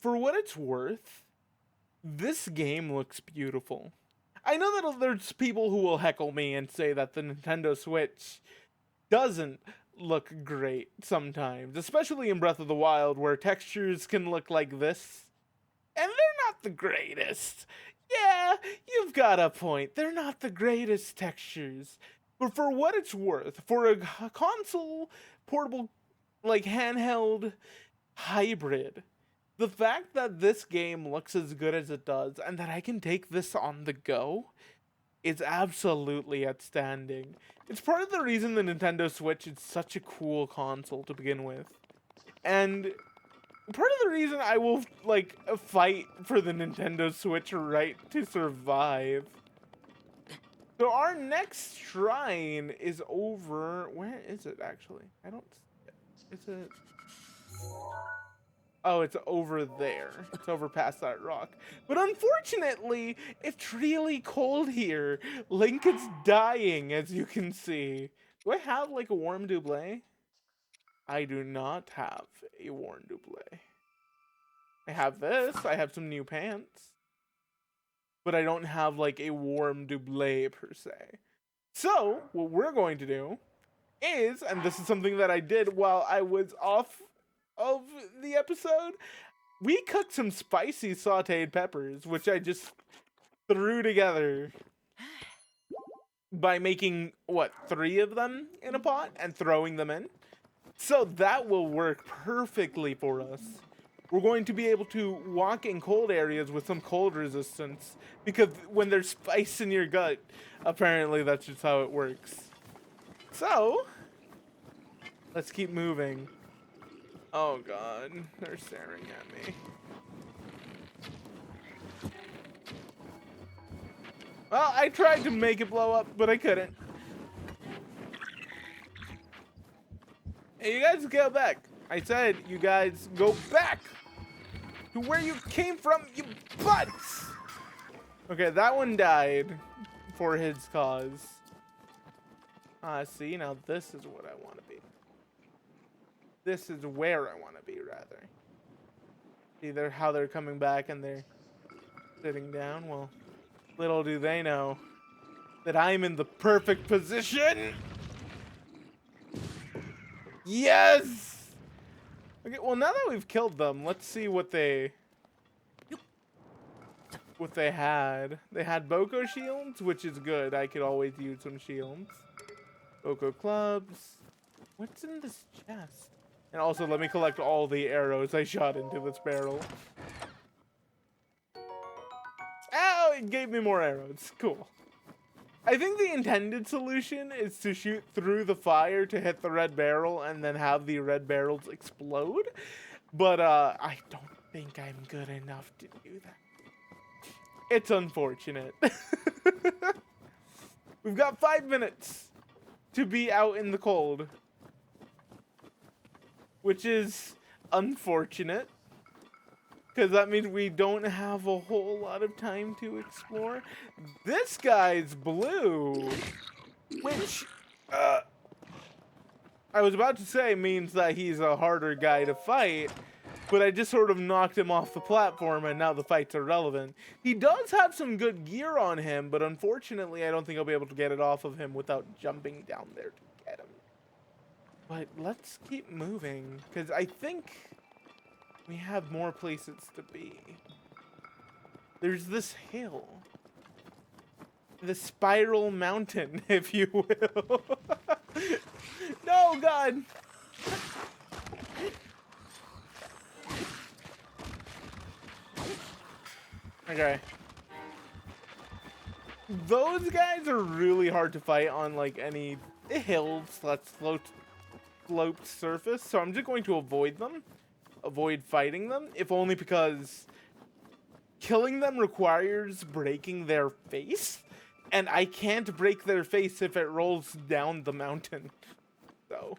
for what it's worth, this game looks beautiful. I know that there's people who will heckle me and say that the Nintendo Switch doesn't look great sometimes, especially in Breath of the Wild, where textures can look like this, and they're not the greatest. Yeah, you've got a point. They're not the greatest textures. But for what it's worth, for a console portable, like handheld hybrid, the fact that this game looks as good as it does and that I can take this on the go is absolutely outstanding. It's part of the reason the Nintendo Switch is such a cool console to begin with. And part of the reason I will like fight for the Nintendo Switch right to survive. So our next shrine is over. Where is it actually? I don't. Is it? Oh, it's over there. It's over past that rock. But unfortunately, it's really cold here. Link is dying, as you can see. Do I have like a warm doublet? I do not have a warm doublet. I have this. I have some new pants. But I don't have like a warm doublet per se. So, what we're going to do is, and this is something that I did while I was off of the episode, we cooked some spicy sauteed peppers, which I just threw together by making, what, 3 of them in a pot and throwing them in. So that will work perfectly for us. We're going to be able to walk in cold areas with some cold resistance, because when there's spice in your gut, apparently that's just how it works. So, let's keep moving. Oh god, they're staring at me. Well, I tried to make it blow up, but I couldn't. Hey, you guys go back. I said you guys go back to where you came from, you butts! Okay, that one died for his cause. See, now this is what I want to be. This is where I want to be, rather. See, how they're coming back and they're sitting down. Well, little do they know that I'm in the perfect position. Yes! Okay, well, now that we've killed them, let's see what they had. They had Boko shields, which is good. I could always use some shields. Boko clubs. What's in this chest? And also, let me collect all the arrows I shot into this barrel. Oh, it gave me more arrows. Cool. I think the intended solution is to shoot through the fire to hit the red barrel and then have the red barrels explode. But I don't think I'm good enough to do that. It's unfortunate. We've got 5 minutes to be out in the cold, which is unfortunate, because that means we don't have a whole lot of time to explore. This guy's blue, which I was about to say means that he's a harder guy to fight, but I just sort of knocked him off the platform and now the fight's irrelevant. He does have some good gear on him, but unfortunately I don't think I'll be able to get it off of him without jumping down there to get him. But let's keep moving, because I think we have more places to be. There's this hill. The spiral mountain, if you will. No, God! Okay. Those guys are really hard to fight on, like, any hills that's sloped surface, so I'm just going to avoid them. Avoid fighting them, if only because killing them requires breaking their face, and I can't break their face if it rolls down the mountain. So,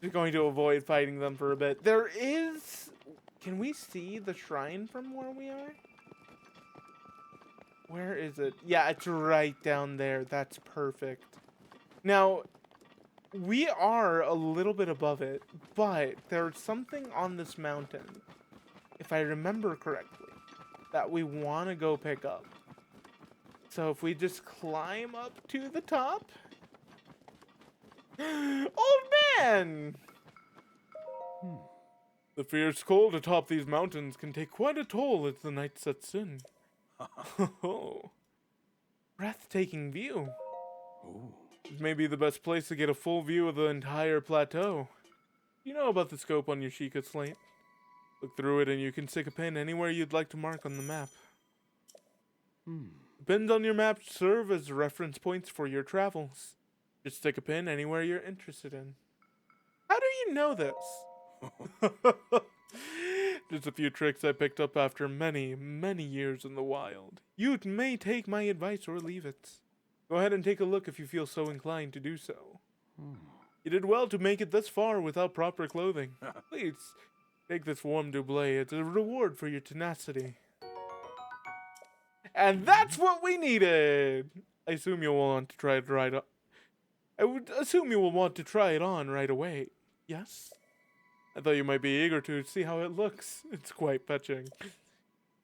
just going to avoid fighting them for a bit. There is... Can we see the shrine from where we are? Where is it? Yeah, it's right down there. That's perfect. Now, we are a little bit above it, but there's something on this mountain if I remember correctly, that we want to go pick up. So if we just climb up to the top. Old man! The fierce cold atop these mountains can take quite a toll as the night sets in. Oh, breathtaking view. This may be the best place to get a full view of the entire plateau. You know about the scope on your Sheikah slate. Look through it and you can stick a pin anywhere you'd like to mark on the map. The pins on your map serve as reference points for your travels. Just stick a pin anywhere you're interested in. How do you know this? Just a few tricks I picked up after many, many years in the wild. You may take my advice or leave it. Go ahead and take a look if you feel so inclined to do so. You did well to make it this far without proper clothing. Please, take this warm doublet. It's a reward for your tenacity. And that's what we needed! I assume you'll want to try it right on. I would assume you will want to try it on right away. Yes? I thought you might be eager to see how it looks. It's quite fetching.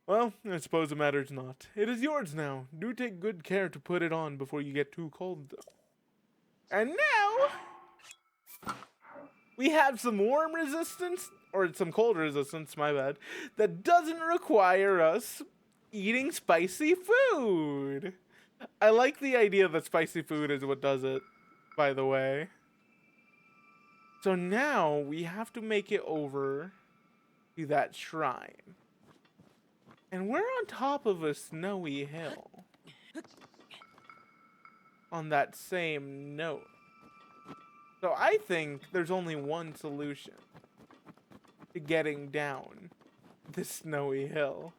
Well, I suppose it matters not. It is yours now. Do take good care to put it on before you get too cold, though. And now, we have some warm resistance, or some cold resistance, my bad, that doesn't require us eating spicy food. I like the idea that spicy food is what does it, by the way. So now we have to make it over to that shrine. And we're on top of a snowy hill. On that same note. So I think there's only one solution to getting down this snowy hill.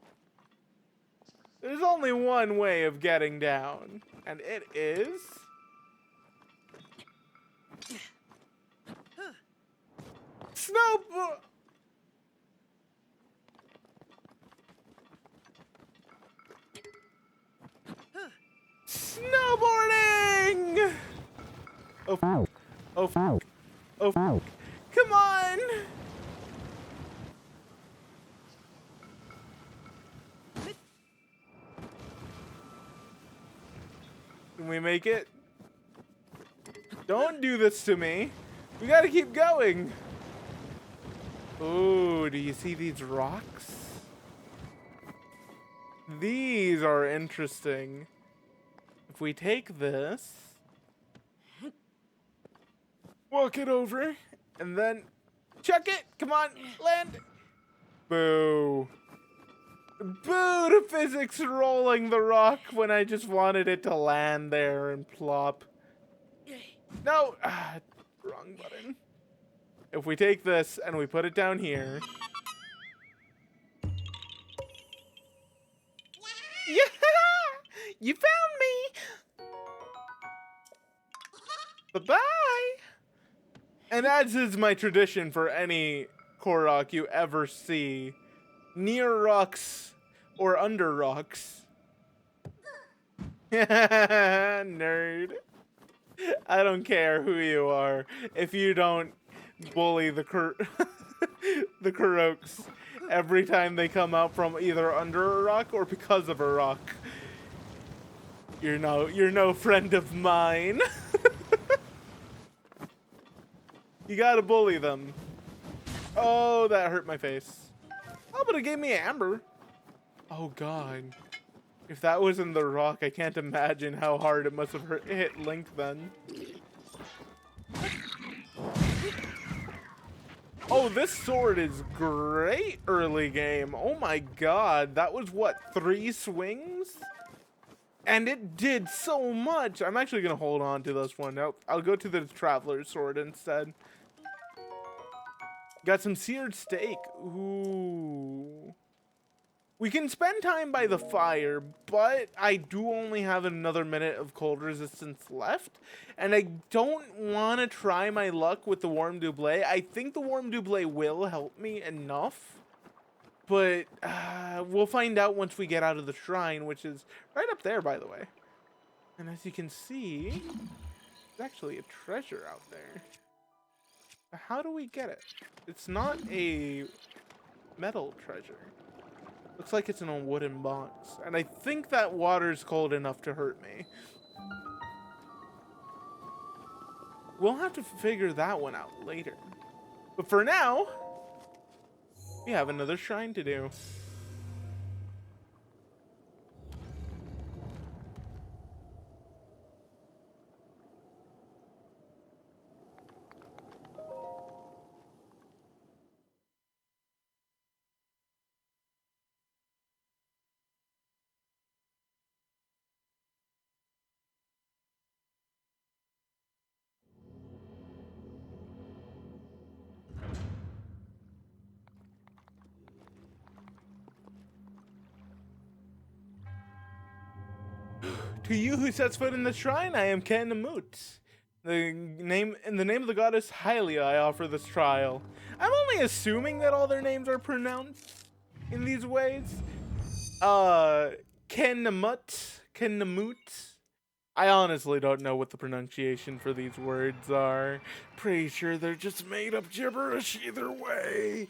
There's only one way of getting down, and it is snowboarding! Oh, come on! Can we make it? Don't do this to me. We gotta keep going. Ooh, do you see these rocks? These are interesting. If we take this, walk it over, and then chuck it. Come on, land. Boo. Boo to physics rolling the rock when I just wanted it to land there and plop. No, wrong button. If we take this and we put it down here. Yeah! You found me! Bye-bye! And as is my tradition for any Korok you ever see, near rocks or under rocks. Nerd. I don't care who you are. If you don't bully the the Koroks every time they come out from either under a rock or because of a rock, you're no friend of mine. You gotta bully them. Oh, that hurt my face. Oh, but it gave me amber. Oh god. If that was in the rock, I can't imagine how hard it must have hit Link then. Oh, this sword is great early game. Oh my god, that was what, 3 swings? And it did so much. I'm actually gonna hold on to this one. I'll go to the Traveler's Sword instead. Got some seared steak. Ooh. We can spend time by the fire, but I do only have another minute of cold resistance left. And I don't want to try my luck with the warm doublet. I think the warm doublet will help me enough. But we'll find out once we get out of the shrine, which is right up there, by the way. And as you can see, there's actually a treasure out there. How do we get it? It's not a metal treasure. Looks like it's in a wooden box. And I think that water's cold enough to hurt me. We'll have to figure that one out later. But for now, we have another shrine to do. To you who sets foot in the shrine, I am NAMUT. In the name of the goddess Hylia, I offer this trial. I'm only assuming that all their names are pronounced in these ways. NAMUT. I honestly don't know what the pronunciation for these words are. Pretty sure they're just made up gibberish either way.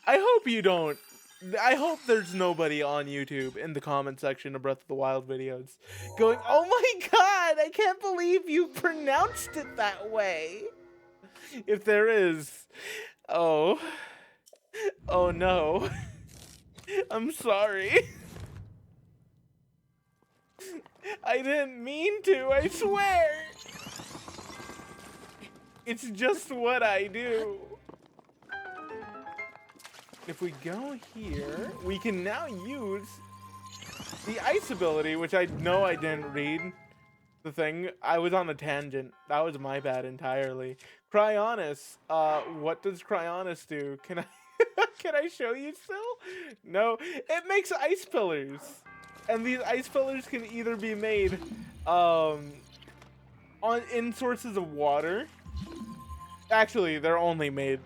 I hope there's nobody on YouTube in the comment section of Breath of the Wild videos going, "Oh my god, I can't believe you pronounced it that way." If there is, oh no. I'm sorry. I didn't mean to, I swear. It's just what I do. If we go here, we can now use the ice ability, which I know I didn't read the thing. I was on a tangent. That was my bad entirely. CRYONIS. What does CRYONIS do? Can I can I show you still? No. It makes ice pillars. And these ice pillars can either be made in sources of water. Actually, they're only made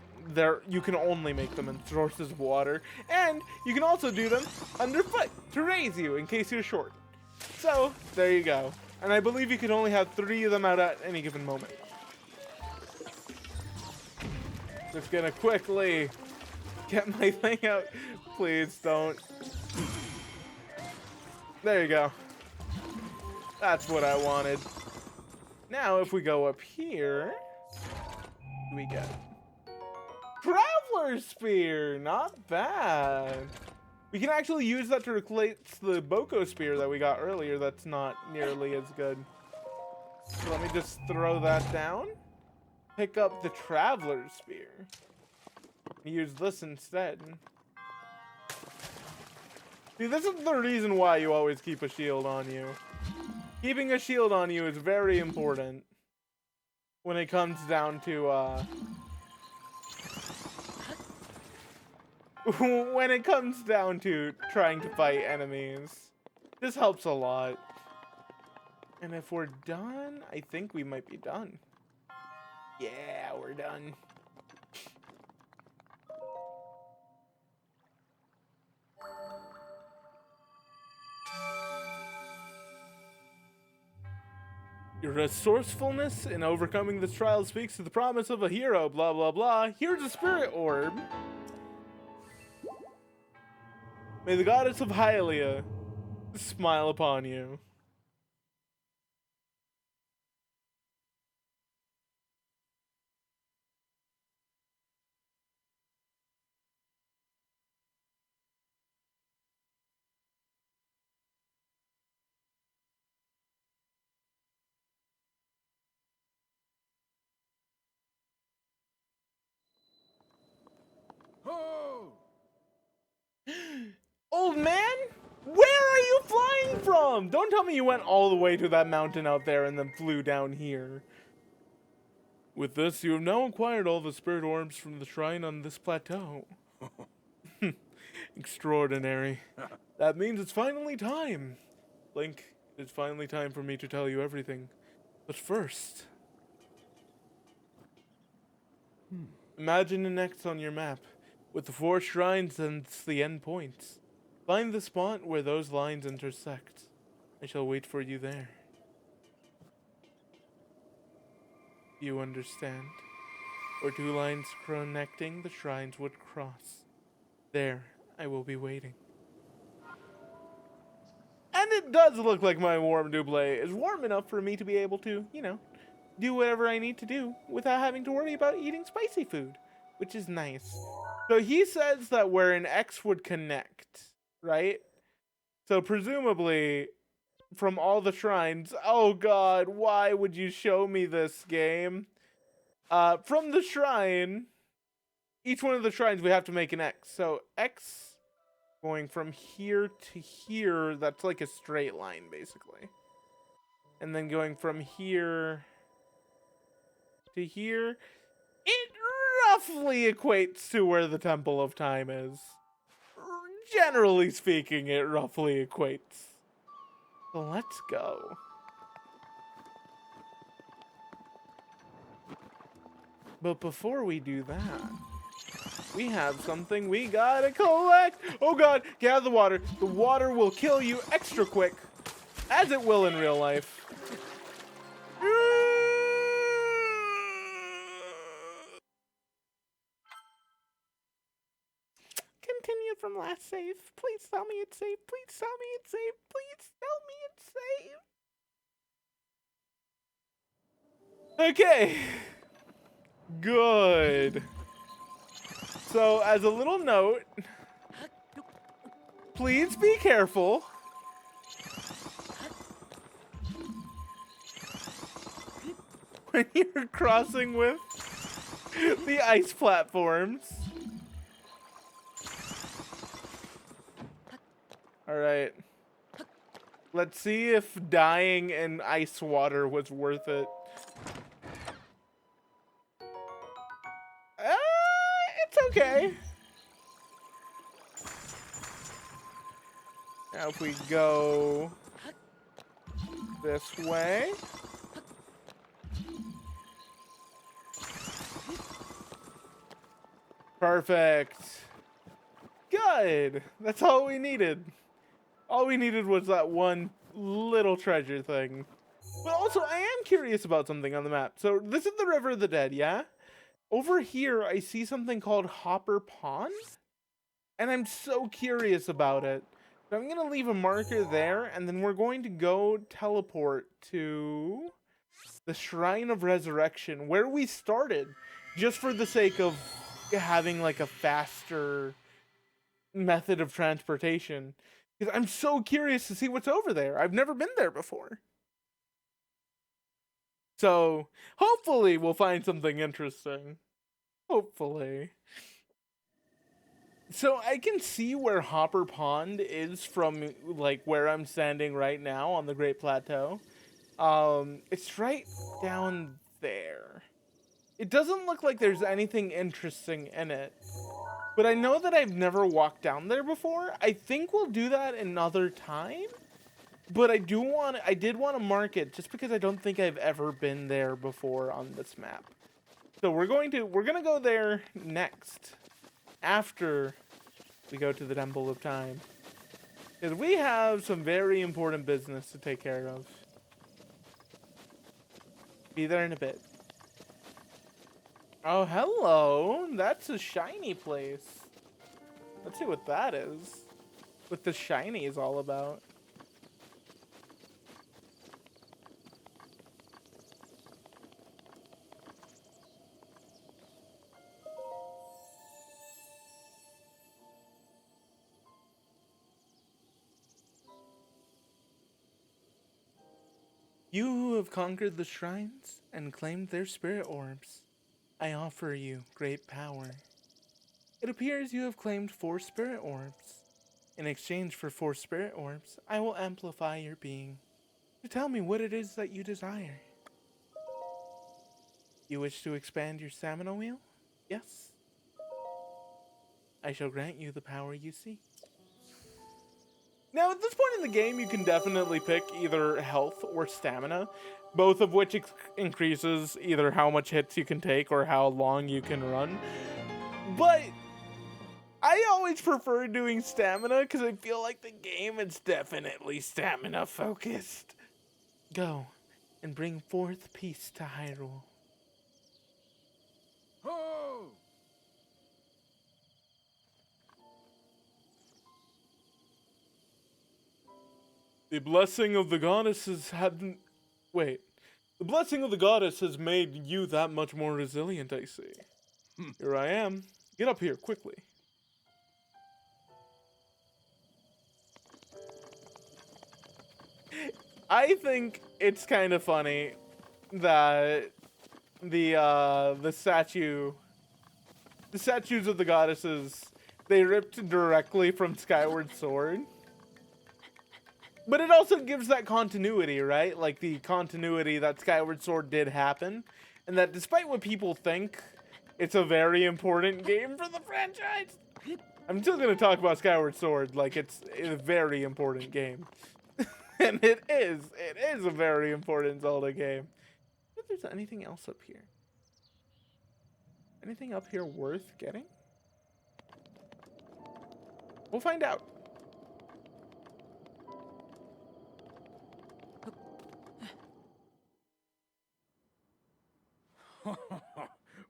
you can only make them in sources of water, and you can also do them underfoot to raise you in case you're short. So there you go. And I believe you can only have 3 of them out at any given moment. Just gonna quickly get my thing out. Please don't. There you go. That's what I wanted. Now if we go up here, we get Traveler Spear, not bad. We can actually use that to replace the Boko Spear that we got earlier that's not nearly as good. So let me just throw that down. Pick up the Traveler Spear. Use this instead. See, this is the reason why you always keep a shield on you. Keeping a shield on you is very important when it comes down to when it comes down to trying to fight enemies. This helps a lot. And if we're done, I think we might be done. Yeah, we're done. Your resourcefulness in overcoming this trial speaks to the promise of a hero, blah blah blah. Here's a spirit orb. May the goddess of Hylia smile upon you. Oh! Old man? Where are you flying from? Don't tell me you went all the way to that mountain out there and then flew down here. With this, you have now acquired all the spirit orbs from the shrine on this plateau. Extraordinary. That means it's finally time. Link, it's finally time for me to tell you everything. But first... Imagine an X on your map, with the 4 shrines and the end points. Find the spot where those lines intersect. I shall wait for you there. You understand? Where two lines connecting the shrines would cross. There, I will be waiting. And it does look like my warm doublet is warm enough for me to be able to, do whatever I need to do without having to worry about eating spicy food, which is nice. So he says that where an X would connect, right? So presumably from all the shrines, oh god, why would you show me this game? From the shrine, each one of the shrines we have to make an X. So X going from here to here, that's like a straight line basically. And then going from here to here, it roughly equates to where the Temple of Time is. Generally speaking, it roughly equates. So let's go. But before we do that, we have something we gotta collect. Oh god, get out of the water. The water will kill you extra quick, as it will in real life. Continue from last save. Please tell me it's safe. Please tell me it's safe. Please tell me it's safe. Okay. Good. So, as a little note, please be careful. When you're crossing with the ice platforms. Alright. Let's see if dying in ice water was worth it. It's okay. Now if we go this way. Perfect. Good. That's all we needed. All we needed was that one little treasure thing. But also, I am curious about something on the map. So this is the River of the Dead, yeah? Over here, I see something called Hopper Pond. And I'm so curious about it. So I'm going to leave a marker there, and then we're going to go teleport to the Shrine of Resurrection, where we started, just for the sake of having like a faster method of transportation. Because I'm so curious to see what's over there. I've never been there before. So, hopefully we'll find something interesting. Hopefully. So, I can see where Hopper Pond is from, like, where I'm standing right now on the Great Plateau. It's right down there. It doesn't look like there's anything interesting in it. But I know that I've never walked down there before. I think we'll do that another time. But I did want to mark it just because I don't think I've ever been there before on this map. So we're gonna go there next, after we go to the Temple of Time. Because we have some very important business to take care of. Be there in a bit. Oh, hello. That's a shiny place. Let's see what that is. What the shiny is all about. You who have conquered the shrines and claimed their spirit orbs, I offer you great power. It appears you have claimed 4 spirit orbs. In exchange for 4 spirit orbs, I will amplify your being. To tell me what it is that you desire. You wish to expand your stamina wheel? Yes. I shall grant you the power you seek. Now, at this point in the game, you can definitely pick either health or stamina, both of which increases either how much hits you can take or how long you can run. But I always prefer doing stamina because I feel like the game is definitely stamina focused. Go and bring forth peace to Hyrule. Ho! The blessing of the goddesses hadn't. Wait. The blessing of the goddess has made you that much more resilient, I see. Here I am. Get up here, quickly. I think it's kind of funny that the statues of the goddesses, they ripped directly from Skyward Sword. But it also gives that continuity, right? Like the continuity that Skyward Sword did happen, and that despite what people think, it's a very important game for the franchise. I'm still gonna talk about Skyward Sword like it's a very important game. And it is a very important Zelda game. If there's anything else up here. Anything up here worth getting? We'll find out.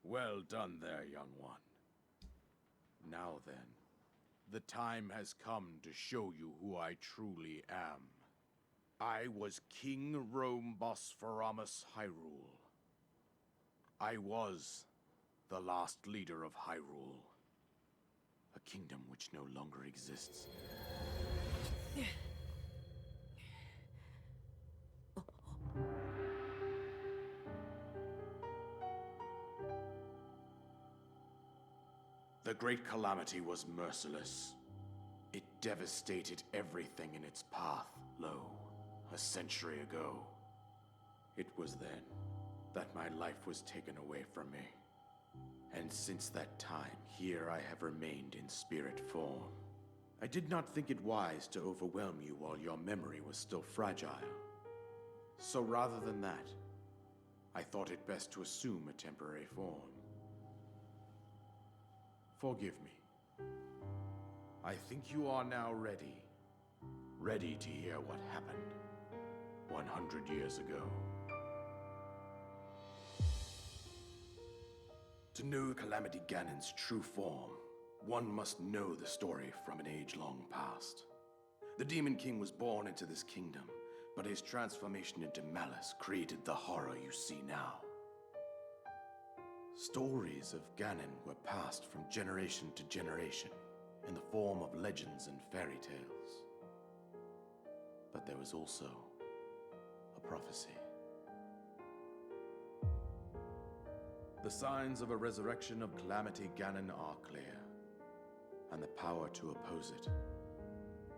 Well done there, young one. Now then, the time has come to show you who I truly am. I was King Rome Bosphoramos Hyrule. I was the last leader of Hyrule, a kingdom which no longer exists. The Great Calamity was merciless. It devastated everything in its path, a century ago. It was then that my life was taken away from me. And since that time, here I have remained in spirit form. I did not think it wise to overwhelm you while your memory was still fragile. So rather than that, I thought it best to assume a temporary form. Forgive me. I think you are now ready. Ready to hear what happened 100 years ago. To know Calamity Ganon's true form, one must know the story from an age long past. The Demon King was born into this kingdom, but his transformation into malice created the horror you see now. Stories of Ganon were passed from generation to generation in the form of legends and fairy tales. But there was also a prophecy. The signs of a resurrection of Calamity Ganon are clear, and the power to oppose it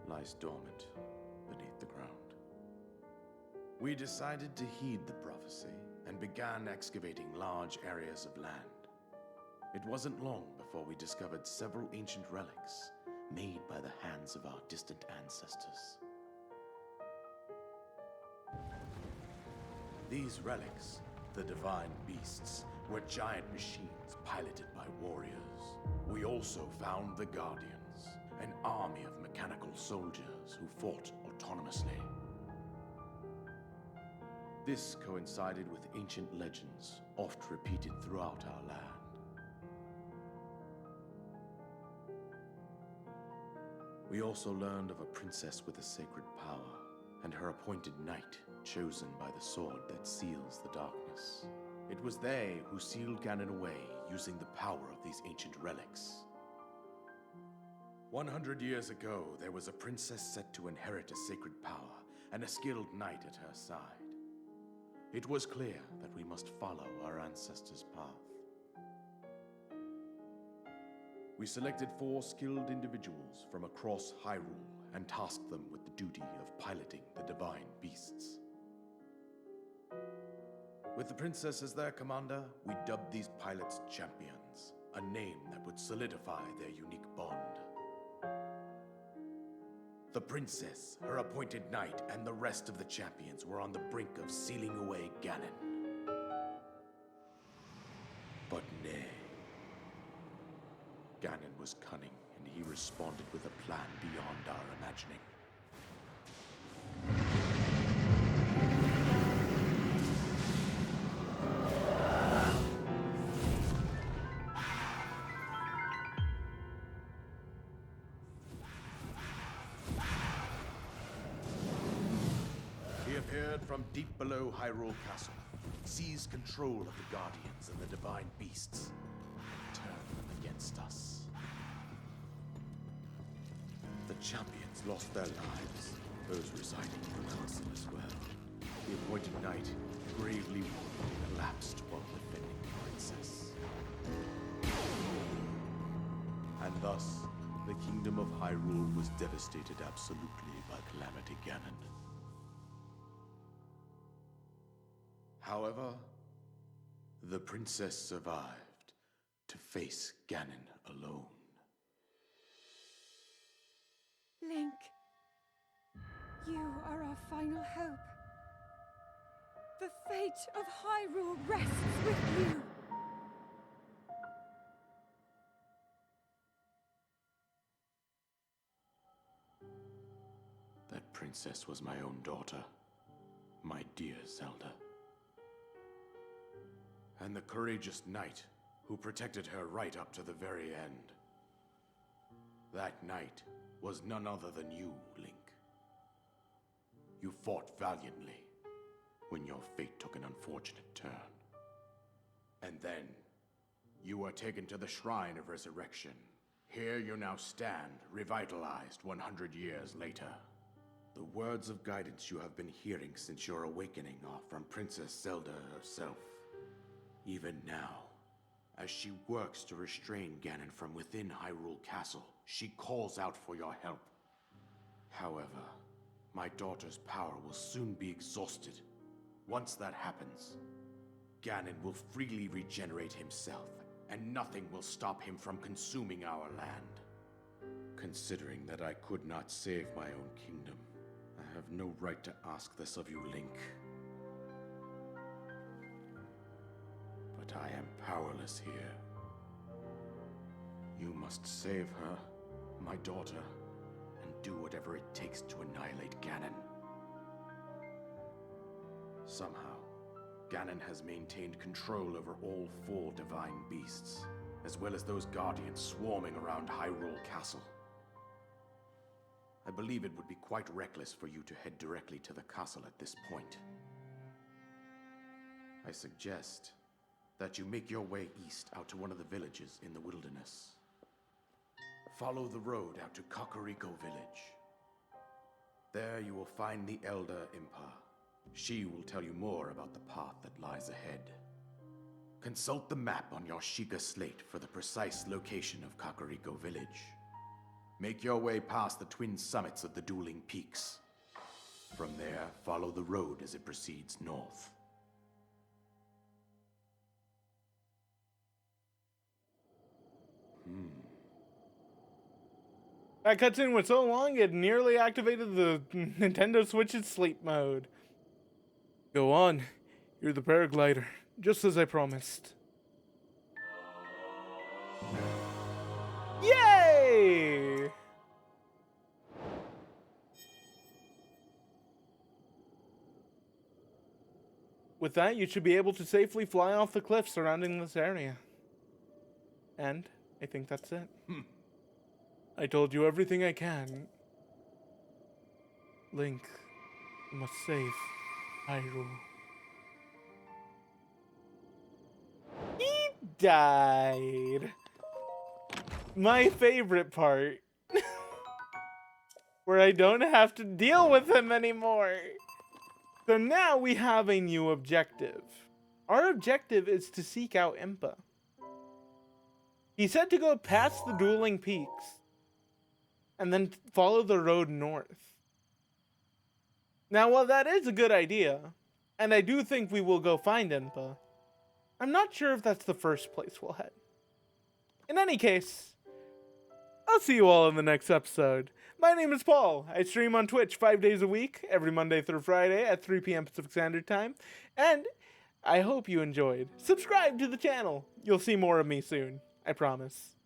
lies dormant beneath the ground. We decided to heed the prophecy and began excavating large areas of land. It wasn't long before we discovered several ancient relics made by the hands of our distant ancestors. These relics, the divine beasts, were giant machines piloted by warriors. We also found the Guardians, an army of mechanical soldiers who fought autonomously. This coincided with ancient legends, oft repeated throughout our land. We also learned of a princess with a sacred power, and her appointed knight, chosen by the sword that seals the darkness. It was they who sealed Ganon away using the power of these ancient relics. 100 years ago, there was a princess set to inherit a sacred power, and a skilled knight at her side. It was clear that we must follow our ancestors' path. We selected 4 skilled individuals from across Hyrule and tasked them with the duty of piloting the divine beasts. With the princess as their commander, we dubbed these pilots champions, a name that would solidify their unique bond. The princess, her appointed knight, and the rest of the champions were on the brink of sealing away Ganon. But nay. Ganon was cunning, and he responded with a plan beyond our imagining. from deep below Hyrule Castle seized control of the Guardians and the Divine Beasts, turned them against us. The champions lost their lives, those residing in the castle as well. The appointed knight, gravely wounded, collapsed while defending the princess. And thus, the kingdom of Hyrule was devastated absolutely by Calamity Ganon. However, the princess survived to face Ganon alone. Link, you are our final hope. The fate of Hyrule rests with you. That princess was my own daughter, my dear Zelda. And the courageous knight who protected her right up to the very end. That knight was none other than you, Link. You fought valiantly when your fate took an unfortunate turn. And then, you were taken to the Shrine of Resurrection. Here you now stand, revitalized 100 years later. The words of guidance you have been hearing since your awakening are from Princess Zelda herself. Even now, as she works to restrain Ganon from within Hyrule Castle, she calls out for your help. However, my daughter's power will soon be exhausted. Once that happens, Ganon will freely regenerate himself, and nothing will stop him from consuming our land. Considering that I could not save my own kingdom, I have no right to ask this of you, Link. But I am powerless here. You must save her, my daughter, and do whatever it takes to annihilate Ganon. Somehow, Ganon has maintained control over all 4 divine beasts, as well as those guardians swarming around Hyrule Castle. I believe it would be quite reckless for you to head directly to the castle at this point. I suggest that you make your way east out to one of the villages in the wilderness. Follow the road out to Kakariko Village. There you will find the elder IMPA. She will tell you more about the path that lies ahead. Consult the map on your Sheikah slate for the precise location of Kakariko Village. Make your way past the twin summits of the dueling peaks. From there, follow the road as it proceeds north. That cutscene was so long it nearly activated the Nintendo Switch's sleep mode. Go on, you're the Paraglider, just as I promised. Yay! With that, you should be able to safely fly off the cliff surrounding this area. And I think that's it. I told you everything I can. Link, you must save Hyrule. He died. My favorite part. Where I don't have to deal with him anymore. So now we have a new objective. Our objective is to seek out IMPA. He said to go past the dueling peaks and then follow the road north. Now, while that is a good idea, and I do think we will go find IMPA, I'm not sure if that's the first place we'll head. In any case, I'll see you all in the next episode. My name is Paul. I stream on Twitch 5 days a week, every Monday through Friday at 3 p.m. Pacific Standard Time, and I hope you enjoyed. Subscribe to the channel. You'll see more of me soon. I promise.